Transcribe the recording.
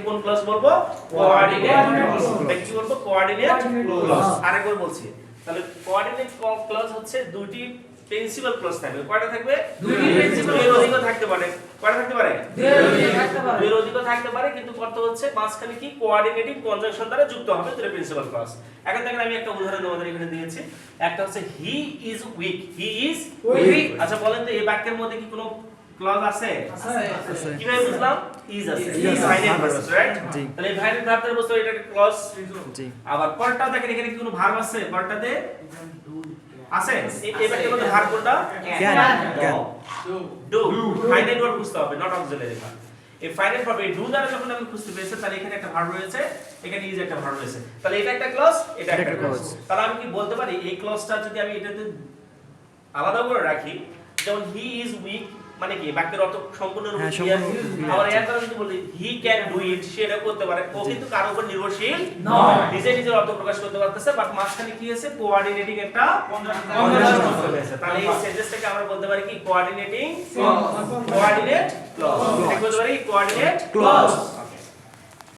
কোন ক্লজ বলবো coordinate clause এটাকে কি বলবো কোঅর্ডিনেট ক্লজ আরেকবার বলছি তাহলে কোঅর্ডিনেট ক্লজ হচ্ছে দুটি প্রিন্সিপাল ক্লজ থাকবে কয়টা থাকবে দুটি প্রিন্সিপাল এর অধিকও থাকতে পারে কয়টা থাকতে পারে দুইয়ের অধিকও থাকতে পারে কিন্তু কত হচ্ছে মাঝখানে কি কোঅর্ডিনেটিং কনজাংশন দ্বারা যুক্ত হবে দুটো প্রিন্সিপাল ক্লজ এখন দেখেন আমি একটা উদাহরণ তোমাদের এখানে দিয়েছি একটা হচ্ছে he is weak he is weak আচ্ছা বলেন তো এই বাক্যের মধ্যে কি কোনো ক্লজ আছে কিভাবে বুঝলাম ইজ আছে ইজ ফাইনাল ভার্ব রাইট তাহলে ফাইনাল ভার্বের বস্তু এটা একটা ক্লজ জি আবার পরটা দেখেন এখানে কি কোনো ভার্ব আছে পরটাতে আছে এই বাক্যের মধ্যে ভার্ব কোনটা ক্যান ডু ফাইনাল ভার্ব বুঝতে হবে নট অক্সিলারি ভার্ব এই ফাইনাল ভার্ব এই ডু দ্বারা যখন আমি খুঁজতে পেয়েছি তাহলে এখানে একটা ভার্ব রয়েছে এখানে ইজ একটা ভার্ব রয়েছে তাহলে এটা একটা ক্লজ এটা একটা ক্লজ তাহলে আমি কি বলতে পারি এই ক্লজটা যদি আমি এটাতে আলাদা করে রাখি যেমন হি ইজ উইক মানে কি বাক্যের অর্থ সম্পূর্ণরূপে ক্লিয়ার আবার এর দ্বারা যদি বলি হি ক্যান ডু ইট সে এটা করতে পারে ও কিন্তু কারোর উপর নির্ভরশীল নয় নিজে নিজের অর্থ প্রকাশ করতে পারতেছে বাট মাঝখানে কি আছে কোঅর্ডিনেটিং একটা কনজাংশন করতে আছে তাহলে এই সেন্টেন্সটাকে আমরা বলতে পারি কি কোঅর্ডিনেটিং কোঅর্ডিনেট ক্লজ এটা বলতে পারি কোঅর্ডিনেট ক্লজ